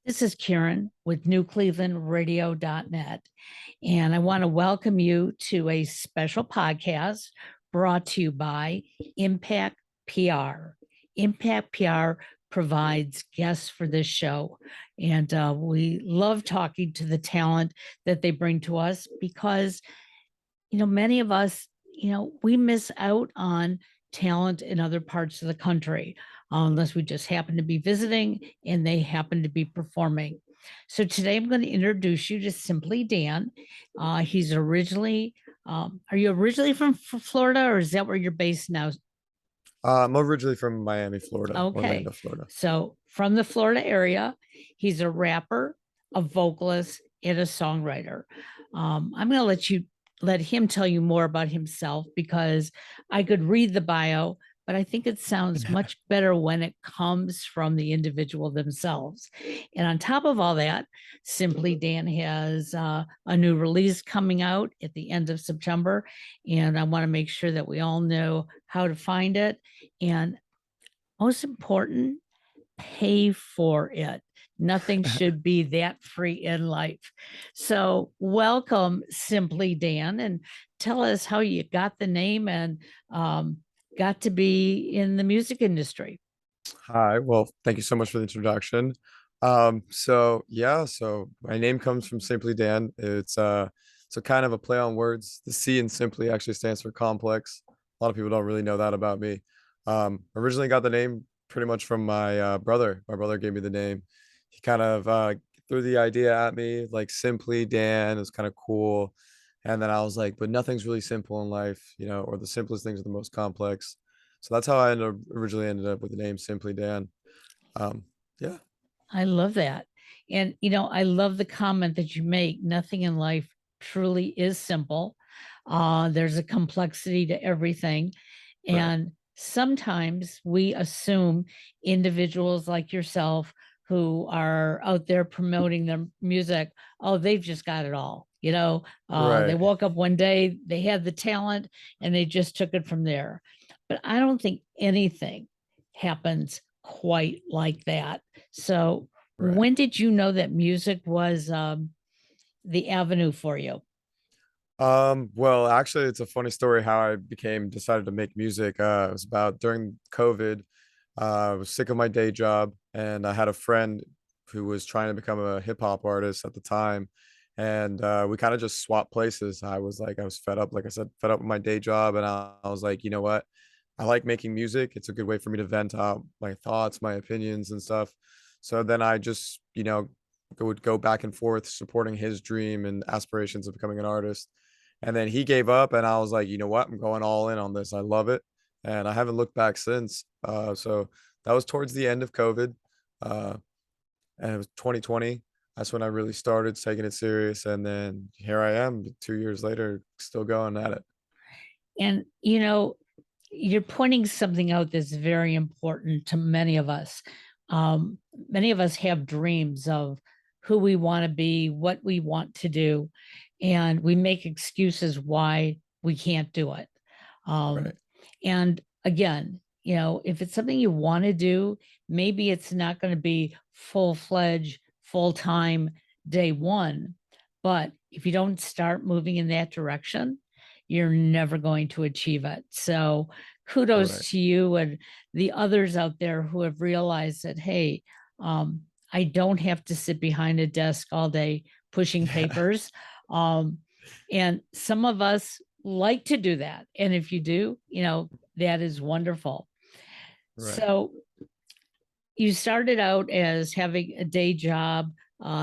This is Karen with NewClevelandRadio.net, and I want to welcome you to a special podcast brought to you by Impact PR. Impact PR provides guests for this show, and we love talking to the talent that they bring to us because, many of us, we miss out on talent in other parts of the country unless we just happen to be visiting and they happen to be performing. So today I'm going to introduce you to Simply Dan. He's originally, are you originally from Florida, or is that where you're based now? I'm originally from Miami, Florida, Okay. Orlando, Florida. So from the Florida area, he's a rapper, a vocalist, and a songwriter. I'm going to let him tell you more about himself because I could read the bio, but I think it sounds much better when it comes from the individual themselves. And on top of all that, Simply Dan has a new release coming out at the end of September. And I want to make sure that we all know how to find it. And most important, pay for it. Nothing should be that free in life. So, welcome, Simply Dan, and tell us how you got the name and got to be in the music industry. Hi, well, thank you so much for the introduction. So my name comes from Simply Dan. It's kind of a play on words. The C in Simply actually stands for complex. A lot of people don't really know that about me. Originally got the name pretty much from my brother. My brother gave me the name. He kind of threw the idea at me, like Simply Dan. It was kind of cool. And then I was like, but nothing's really simple in life, or the simplest things are the most complex. So that's how I originally ended up with the name Simply Dan. Um, yeah, I love that. And, I love the comment that you make. Nothing in life truly is simple. There's a complexity to everything. right, And sometimes we assume individuals like yourself who are out there promoting their music, oh, they've just got it all. They right, woke up one day, they had the talent, and they just took it from there. But I don't think anything happens quite like that. So, right. when did you know that music was the avenue for you? Well, actually, it's a funny story how I decided to make music. It was about during COVID. I was sick of my day job, and I had a friend who was trying to become a hip hop artist at the time, and we kind of just swapped places. I was fed up, like I said, fed up with my day job, and I was like, you know what? I like making music. It's a good way for me to vent out my thoughts, my opinions, and stuff. So then I just, would go back and forth supporting his dream and aspirations of becoming an artist. And then he gave up, and I was like, you know what? I'm going all in on this. I love it. And I haven't looked back since. So that was towards the end of COVID. Uh, and it was 2020. That's when I really started taking it serious. And then here I am 2 years later, still going at it. And, you're pointing something out that's very important to many of us. Many of us have dreams of who we want to be, what we want to do, and we make excuses why we can't do it. Um, Right. and again, if it's something you want to do, maybe it's not going to be full fledged, full time day one. But if you don't start moving in that direction, you're never going to achieve it. So Right. kudos to you and the others out there who have realized that, hey, I don't have to sit behind a desk all day pushing Yeah. papers. Um, and some of us like to do that. And if you do, that is wonderful. Right. So you started out as having a day job.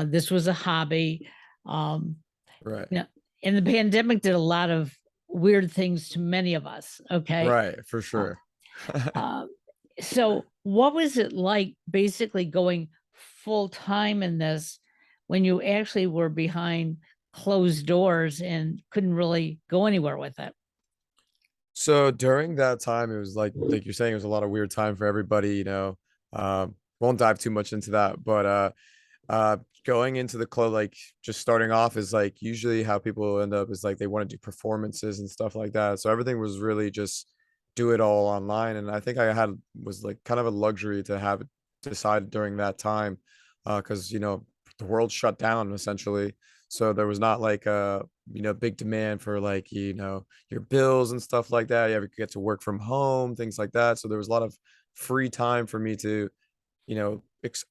This was a hobby. Um, Right. you know, and the pandemic did a lot of weird things to many of us. Okay. Right. For Uh, sure. uh, so, what was it like basically going full time in this when you actually were behind closed doors and couldn't really go anywhere with it? So during that time, it was like you're saying, it was a lot of weird time for everybody, won't dive too much into that, but going into the club, like just starting off is like usually how people end up is like they want to do performances and stuff like that. So everything was really just do it all online. And I think I had was like kind of a luxury to have it decided during that time. because the world shut down essentially. So there was not like a big demand for like your bills and stuff like that. You ever get to work from home, things like that. So there was a lot of free time for me to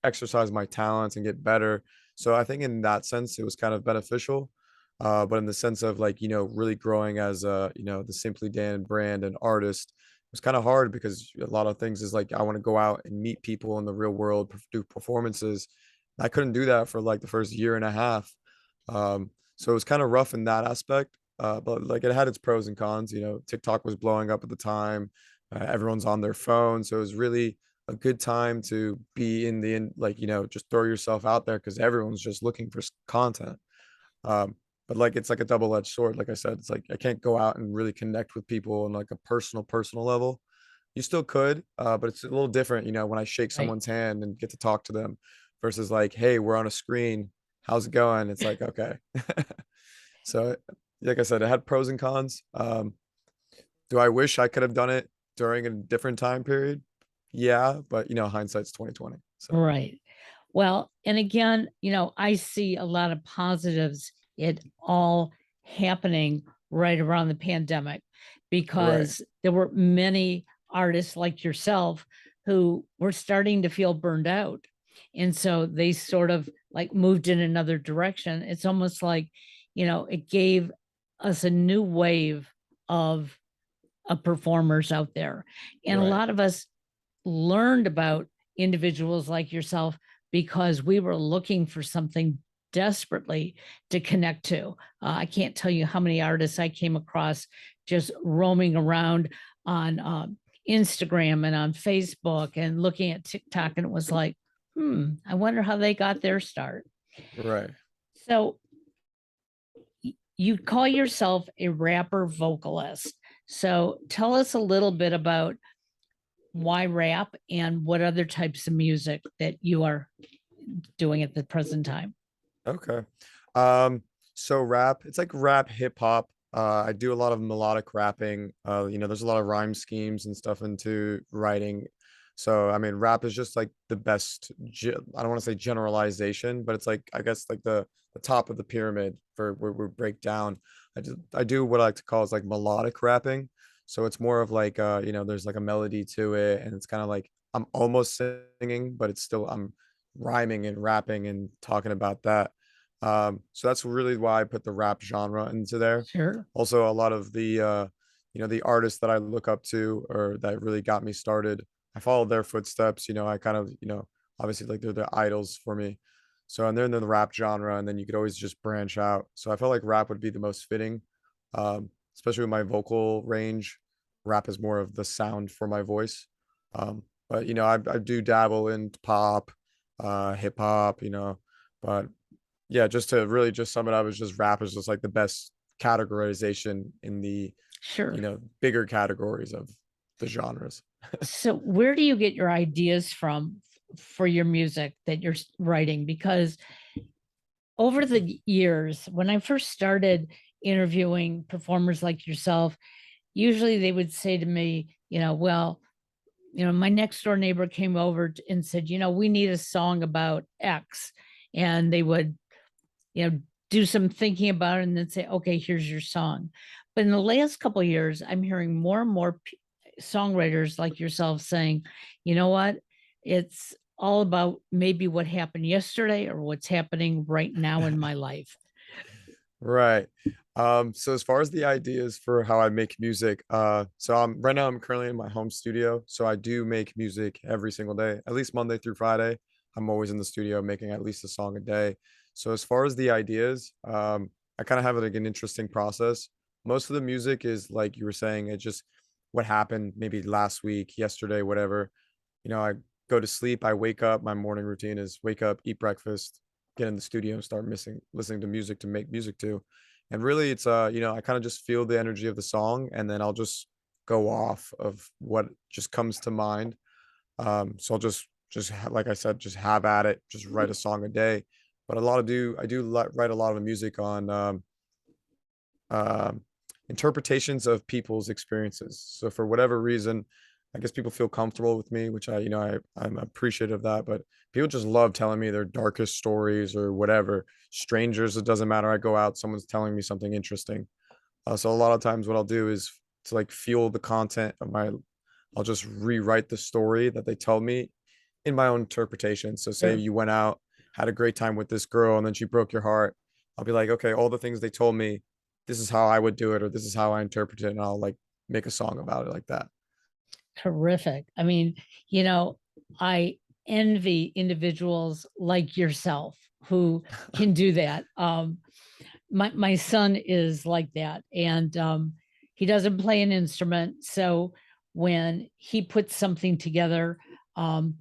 exercise my talents and get better. So I think in that sense, it was kind of beneficial. But in the sense of like, really growing as the Simply Dan brand and artist, it was kind of hard because a lot of things is like, I want to go out and meet people in the real world, do performances. I couldn't do that for like the first year and a half. So it was kind of rough in that aspect. But like it had its pros and cons. TikTok was blowing up at the time. Everyone's on their phone. So it was really a good time to be like, just throw yourself out there because everyone's just looking for content. But like it's like a double-edged sword. Like I said, it's like I can't go out and really connect with people on like a personal level. You still could, but it's a little different, when I shake Right. someone's hand and get to talk to them versus like, hey, we're on a screen. How's it going? It's like, okay. So, like I said, it had pros and cons. Do I wish I could have done it during a different time period? Yeah, but hindsight's 2020. So, Right. Well, and again, I see a lot of positives it all happening right around the pandemic right, because there were many artists like yourself who were starting to feel burned out. And so they sort of like moved in another direction. It's almost like, it gave us a new wave of performers out there. And a right, lot of us learned about individuals like yourself because we were looking for something desperately to connect to. I can't tell you how many artists I came across just roaming around on Instagram and on Facebook and looking at TikTok, and it was like, I wonder how they got their start. right. So you call yourself a rapper vocalist. So tell us a little bit about why rap and what other types of music that you are doing at the present time. Okay. So rap, it's like rap hip hop. I do a lot of melodic rapping. There's a lot of rhyme schemes and stuff into writing. So I mean, rap is just like the best. I don't want to say generalization, but it's like I guess like the top of the pyramid for where we break down. I do what I like to call is like melodic rapping. So it's more of like there's like a melody to it, and it's kind of like I'm almost singing, but it's still I'm rhyming and rapping and talking about that. So that's really why I put the rap genre into there. Sure. Also, a lot of the artists that I look up to or that really got me started, I followed their footsteps. I kind of, obviously like they're the idols for me. So, and they're in the rap genre, and then you could always just branch out. So I felt like rap would be the most fitting, especially with my vocal range. Rap is more of the sound for my voice. But I do dabble in pop, hip hop, but yeah, just to really just sum it up, is just rap is just like the best categorization in the, Sure. bigger categories of the genres. So where do you get your ideas from for your music that you're writing? Because over the years, when I first started interviewing performers like yourself, usually they would say to me, well, my next door neighbor came over and said, we need a song about X. And they would, do some thinking about it and then say, okay, here's your song. But in the last couple of years, I'm hearing more and more songwriters like yourself saying, you know what? It's all about maybe what happened yesterday or what's happening right now in my life. Right. So as far as the ideas for how I make music, so right now I'm currently in my home studio. So I do make music every single day, at least Monday through Friday. I'm always in the studio making at least a song a day. So as far as the ideas, I kind of have like an interesting process. Most of the music is like you were saying, it just what happened maybe last week, yesterday, whatever. I go to sleep, I wake up, my morning routine is wake up, eat breakfast, get in the studio and start missing listening to music to make music to. And really it's I kind of just feel the energy of the song and then I'll just go off of what just comes to mind. So I'll like I said, just have at it, just write a song a day. But I do write a lot of music on um interpretations of people's experiences. So for whatever reason, I guess people feel comfortable with me, which I'm appreciative of that. But people just love telling me their darkest stories or whatever. Strangers, it doesn't matter. I go out, someone's telling me something interesting. So a lot of times what I'll do is to like fuel the content of my, I'll just rewrite the story that they tell me in my own interpretation. So say Sure. you went out, had a great time with this girl, and then she broke your heart. I'll be like, okay, all the things they told me, this is how I would do it, or this is how I interpret it, and I'll like make a song about it like that. Terrific. I mean, you know, I envy individuals like yourself who can do that. My son is like that, and he doesn't play an instrument. So when he puts something together, um,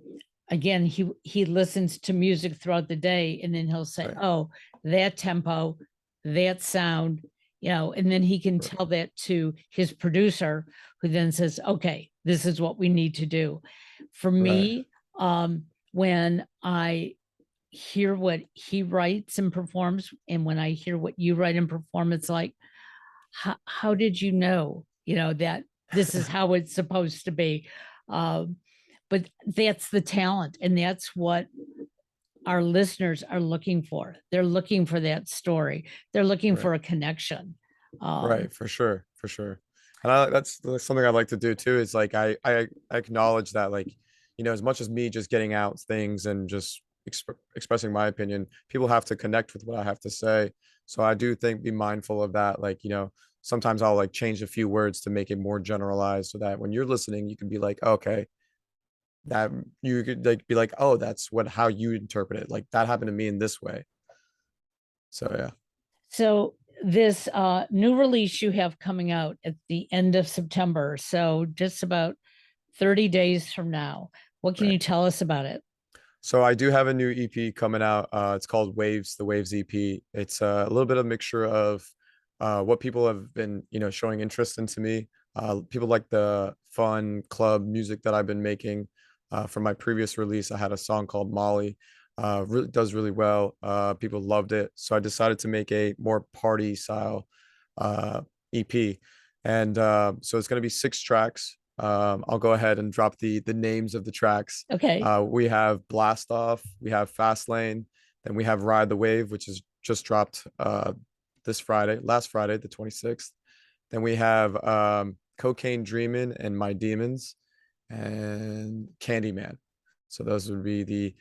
again, he listens to music throughout the day, and then he'll say, Right, "Oh, that tempo, that sound." And then he can right, tell that to his producer, who then says, "Okay, this is what we need to do." For right, me, when I hear what he writes and performs, and when I hear what you write and perform, it's like, how did you know, that this is how it's supposed to be? Um, but that's the talent, and that's what our listeners are looking for. They're looking for that story. They're looking right, for a connection. right, Um, for sure, for sure. And that's something I like to do too. Is like I acknowledge that like as much as me just getting out things and just expressing my opinion, people have to connect with what I have to say. So I do think be mindful of that. Like sometimes I'll like change a few words to make it more generalized, so that when you're listening, you can be like, okay, that you could like be like, oh, that's what how you interpret it. Like that happened to me in this way. So yeah, so this new release you have coming out at the end of September, so just about 30 days from now. What can right. you tell us about it? So I do have a new EP coming out. It's called Waves, the Waves EP. It's a little bit of mixture of what people have been, showing interest into me. People like the fun club music that I've been making. From my previous release, I had a song called Molly. Really does really well. People loved it, so I decided to make a more party style uh, EP, and so it's going to be 6 tracks. I'll go ahead and drop the names of the tracks. Okay. We have Blast Off, we have Fast Lane, then we have Ride the Wave, which is just dropped last Friday, the 26th. Then we have Cocaine Dreamin' and My Demons and Candyman. So those would be the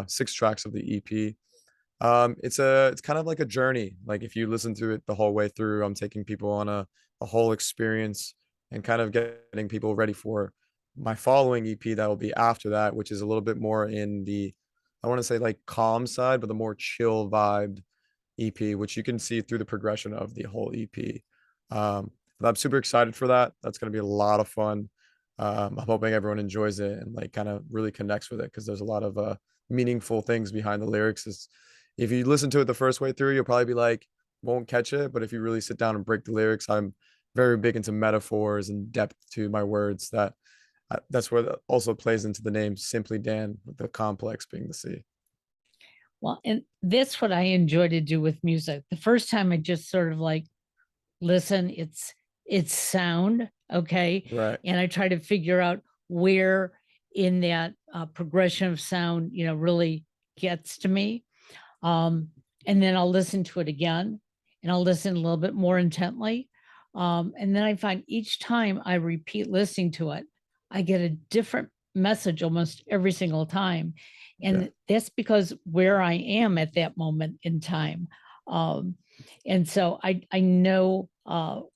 6 tracks of the EP. It's kind of like a journey. Like if you listen to it the whole way through, I'm taking people on a whole experience and kind of getting people ready for my following EP that will be after that, which is a little bit more in the, I want to say like calm side, but the more chill vibed EP, which you can see through the progression of the whole EP. But I'm super excited for that. That's going to be a lot of fun. I'm hoping everyone enjoys it and like kind of really connects with it, because there's a lot of meaningful things behind the lyrics. If you listen to it the first way through, you'll probably be like, won't catch it. But if you really sit down and break the lyrics, I'm very big into metaphors and depth to my words. That's what also plays into the name Simply Dan, with the complex being the C. Well, and that's what I enjoy to do with music. The first time I just sort of like listen, it's sound, okay? Right, And I try to figure out where in that progression of sound, really gets to me. Um, and then I'll listen to it again, and I'll listen a little bit more intently. And then I find each time I repeat listening to it, I get a different message almost every single time. yeah, And that's because where I am at that moment in time. Um, and so I know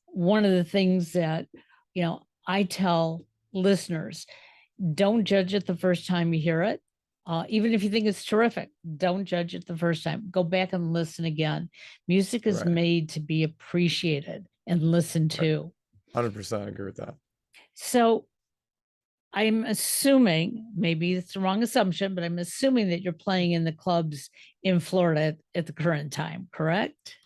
one of the things that, I tell listeners, don't judge it the first time you hear it. Even if you think it's terrific, don't judge it the first time. Go back and listen again. Music is right, made to be appreciated and listened right. to. 100% agree with that. So I'm assuming, maybe it's the wrong assumption, but I'm assuming that you're playing in the clubs in Florida at the current time, correct?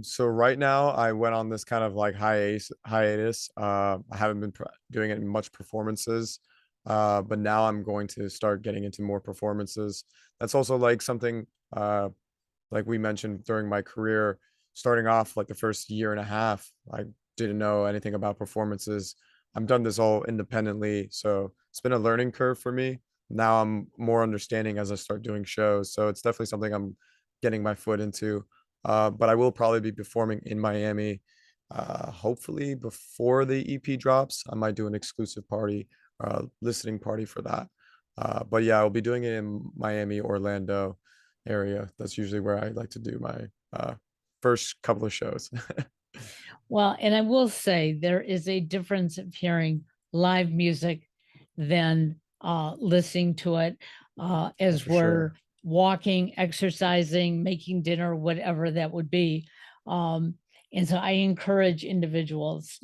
So right now I went on this kind of like hiatus. I haven't been doing it in much performances. But now I'm going to start getting into more performances. That's also like something like we mentioned during my career, starting off like the first year and a half, I didn't know anything about performances. I'm done this all independently. So it's been a learning curve for me. Now I'm more understanding as I start doing shows. So it's definitely something I'm getting my foot into. But I will probably be performing in Miami. Hopefully before the EP drops, I might do an exclusive party, listening party for that. But yeah, I'll be doing it in Miami, Orlando area. That's usually where I like to do my first couple of shows. Well, and I will say there is a difference of hearing live music than listening to it Oh, as for we're sure. walking, exercising, making dinner, whatever that would be. Um, and so I encourage individuals,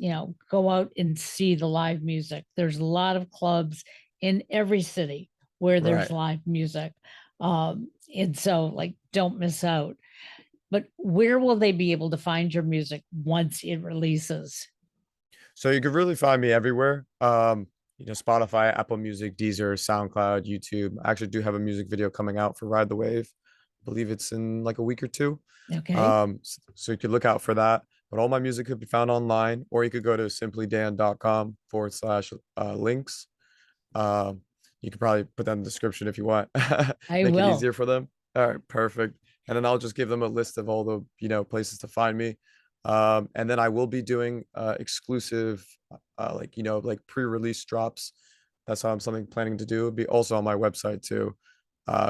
go out and see the live music. There's a lot of clubs in every city where there's Right. live music. And so, like, don't miss out. But where will they be able to find your music once it releases? So you can really find me everywhere. Spotify, Apple Music, Deezer, SoundCloud, YouTube. I actually do have a music video coming out for Ride the Wave. I believe it's in like a week or two. Okay. So you could look out for that. But all my music could be found online, or you could go to simplydan.com/links. Um, you could probably put that in the description if you want, I make it will. easier for them. All right, perfect. And then I'll just give them a list of all the, places to find me. And then I will be doing exclusive, like pre-release drops. That's how I'm something planning to do. It'll be also on my website too.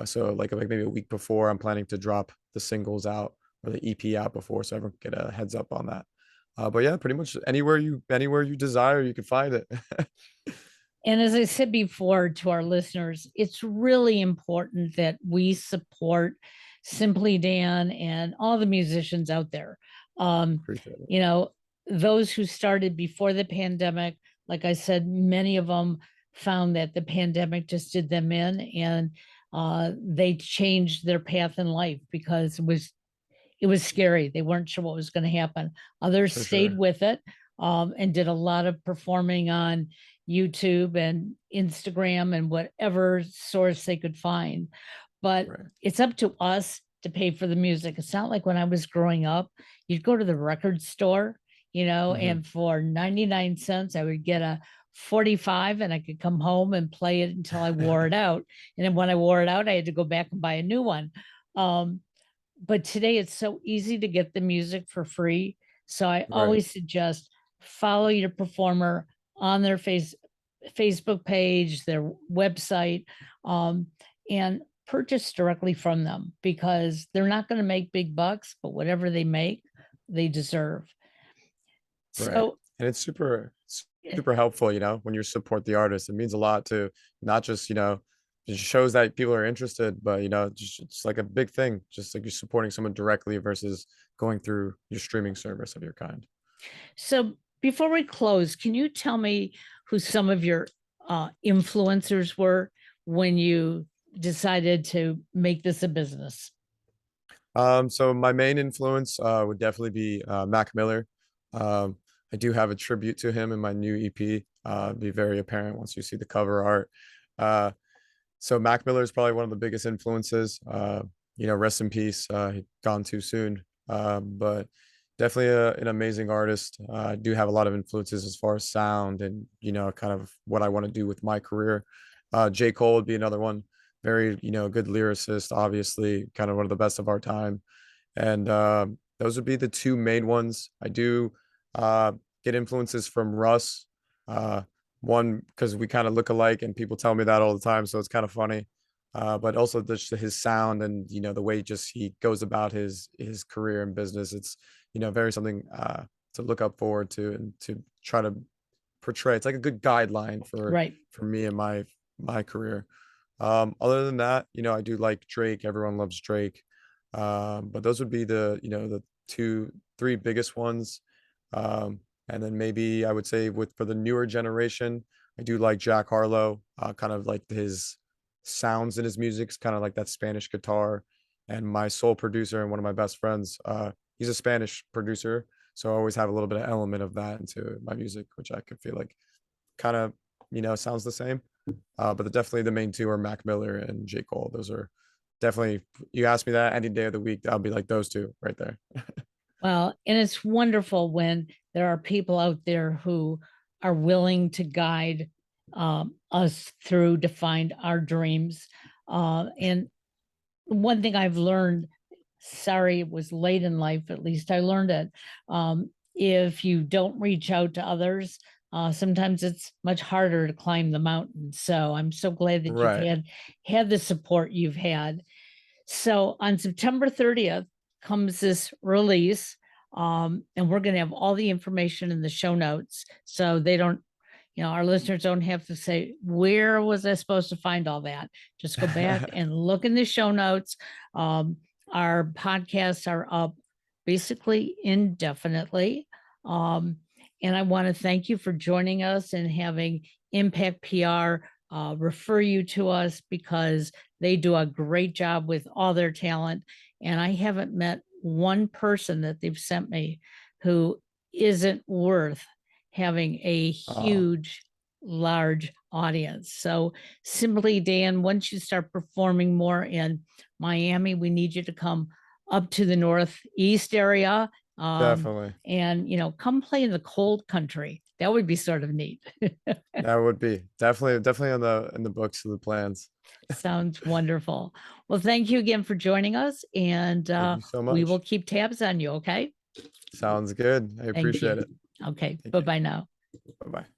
So like maybe a week before, I'm planning to drop the singles out or the EP out before, so everyone can get a heads up on that. But yeah, pretty much anywhere you desire, you can find it. And as I said before to our listeners, it's really important that we support Simply Dan and all the musicians out there. Um, Appreciate it. you know, those who started before the pandemic, like I said, many of them found that the pandemic just did them in, and they changed their path in life because it was scary. They weren't sure what was going to happen. Others For stayed sure. with it and did a lot of performing on YouTube and Instagram and whatever source they could find. But Right. it's up to us to pay for the music. It's not like when I was growing up, you'd go to the record store, Hmm. and for 99 cents, I would get a 45 and I could come home and play it until I wore it out. And then when I wore it out, I had to go back and buy a new one. Um, but today it's so easy to get the music for free. So I Right. always suggest follow your performer on their Facebook page, their website, um, and purchase directly from them because they're not going to make big bucks, but whatever they make, they deserve. Right. So And it's super, eh, super helpful, when you support the artist. It means a lot to not just, it shows that people are interested, but, just it's like a big thing, just like you're supporting someone directly versus going through your streaming service of your kind. so before we close, can you tell me who some of your influencers were when you decided to make this a business? So my main influence would definitely be Mac Miller. Um, I do have a tribute to him in my new EP. Be very apparent once you see the cover art. Uh, so Mac Miller is probably one of the biggest influences. Rest in peace. He gone too soon. But definitely an amazing artist. I do have a lot of influences as far as sound and kind of what I want to do with my career. J. Cole would be another one. Very good lyricist, obviously, kind of one of the best of our time. And those would be the two main ones. I do uh, get influences from Russ. Uh, one because we kind of look alike, and people tell me that all the time, so it's kind of funny. But also his sound and the way just he goes about his career and business. It's very something to look up forward to and to try to portray. It's like a good guideline Right. for me and my career. Other than that, I do like Drake. Everyone loves Drake. But those would be the two, three biggest ones. Um, and then maybe I would say for the newer generation, I do like Jack Harlow, kind of like his sounds in his music's kind of like that Spanish guitar. And my soul producer and one of my best friends, he's a Spanish producer. So I always have a little bit of element of that into my music, which I could feel like kind of, sounds the same. But definitely the main two are Mac Miller and J. Cole. Those are definitely, you ask me that any day of the week, I'll be like those two right there. Well, and it's wonderful when there are people out there who are willing to guide us through to find our dreams. And one thing I've learned, sorry, it was late in life, at least I learned it. If you don't reach out to others, sometimes it's much harder to climb the mountain. So I'm so glad that you've Right. had the support you've had. So on September 30th comes this release, and we're going to have all the information in the show notes, so they don't, our listeners don't have to say, where was I supposed to find all that? Just go back and look in the show notes. Our podcasts are up basically indefinitely. And I want to thank you for joining us and having Impact PR refer you to us, because they do a great job with all their talent. And I haven't met one person that they've sent me who isn't worth having a huge, large audience. So CimplyDan, once you start performing more in Miami, we need you to come up to the Northeast area. Definitely. And, come play in the cold country. That would be sort of neat. That would be definitely in the books of the plans. Sounds wonderful. Well, thank you again for joining us, and Thank you so we much. will keep tabs on you. Okay. Sounds good. I Thank appreciate you. it. Okay. Thank you. Bye-bye now. Bye-bye.